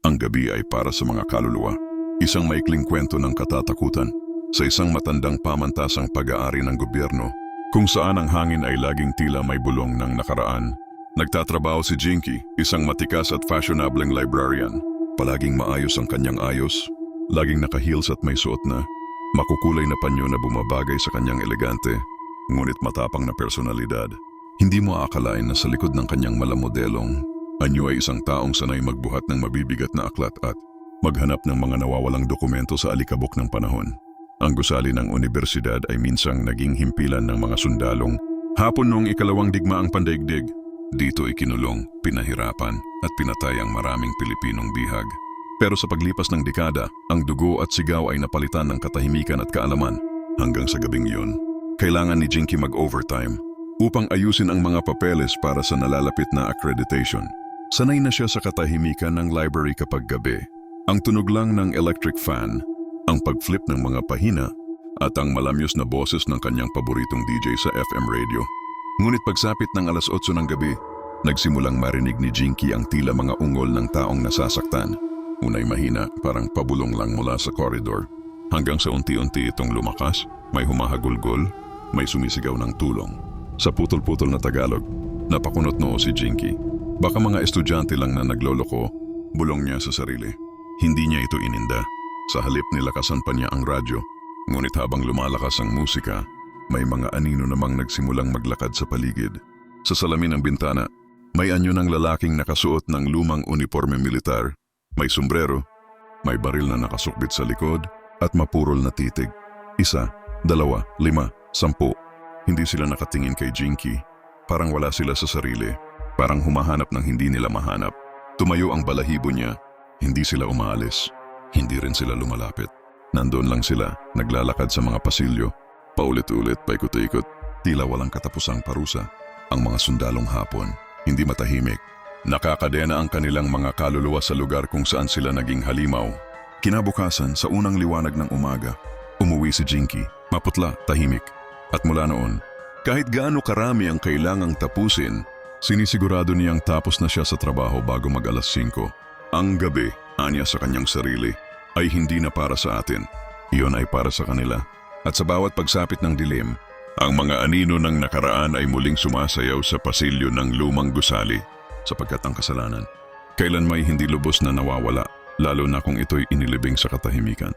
Ang gabi ay para sa mga kaluluwa. Isang maikling kwento ng katatakutan sa isang matandang pamantasang pag-aari ng gobyerno kung saan ang hangin ay laging tila may bulong ng nakaraan. Nagtatrabaho si Jinky, isang matikas at fashionableng librarian. Palaging maayos ang kanyang ayos, laging naka-heels at may suot na makukulay na panyo na bumabagay sa kanyang elegante, ngunit matapang na personalidad. Hindi mo aakalain na sa likod ng kanyang malamodelong anyo ay isang taong sanay magbuhat ng mabibigat na aklat at maghanap ng mga nawawalang dokumento sa alikabok ng panahon. Ang gusali ng universidad ay minsang naging himpilan ng mga sundalong hapon noong ikalawang digmaang pandaigdig. Dito ikinulong, pinahirapan at pinatay ang maraming Pilipinong bihag. Pero sa paglipas ng dekada, ang dugo at sigaw ay napalitan ng katahimikan at kaalaman. Hanggang sa gabing yun, kailangan ni Jinky mag-overtime upang ayusin ang mga papeles para sa nalalapit na accreditation. Sanay na siya sa katahimikan ng library kapag gabi. Ang tunog lang ng electric fan, ang pag-flip ng mga pahina, at ang malamyos na boses ng kanyang paboritong DJ sa FM radio. Ngunit pagsapit ng alas 8 ng gabi, nagsimulang marinig ni Jinky ang tila mga ungol ng taong nasasaktan. Unay mahina, parang pabulong lang mula sa koridor. Hanggang sa unti-unti itong lumakas, may humahagulgol, may sumisigaw ng tulong. Sa putol-putol na Tagalog, napakunot noo si Jinky. Baka mga estudyante lang na nagloloko, bulong niya sa sarili. Hindi niya ito ininda. Sa halip nilakasan pa niya ang radyo. Ngunit habang lumalakas ang musika, may mga anino namang nagsimulang maglakad sa paligid. Sa salamin ng bintana, may anyo ng lalaking nakasuot ng lumang uniforme militar. May sombrero, may baril na nakasukbit sa likod, at mapurol na titig. 1, 2, 5, 10. Hindi sila nakatingin kay Jinky. Parang wala sila sa sarili. Parang humahanap ng hindi nila mahanap. Tumayo ang balahibo niya. Hindi sila umaalis. Hindi rin sila lumalapit. Nandoon lang sila, naglalakad sa mga pasilyo. Paulit-ulit, paikot-ikot, tila walang katapusang parusa. Ang mga sundalong hapon, hindi matahimik. Nakakadena ang kanilang mga kaluluwa sa lugar kung saan sila naging halimaw. Kinabukasan, sa unang liwanag ng umaga, umuwi si Jinky, maputla, tahimik. At mula noon, kahit gaano karami ang kailangang tapusin, sinisigurado niyang tapos na siya sa trabaho bago mag-alas 5. Ang gabi, anya sa kanyang sarili, ay hindi na para sa atin. Iyon ay para sa kanila. At sa bawat pagsapit ng dilim, ang mga anino ng nakaraan ay muling sumasayaw sa pasilyo ng lumang gusali. Sapagkat ang kasalanan, kailan may hindi lubos na nawawala, lalo na kung ito'y inilibing sa katahimikan.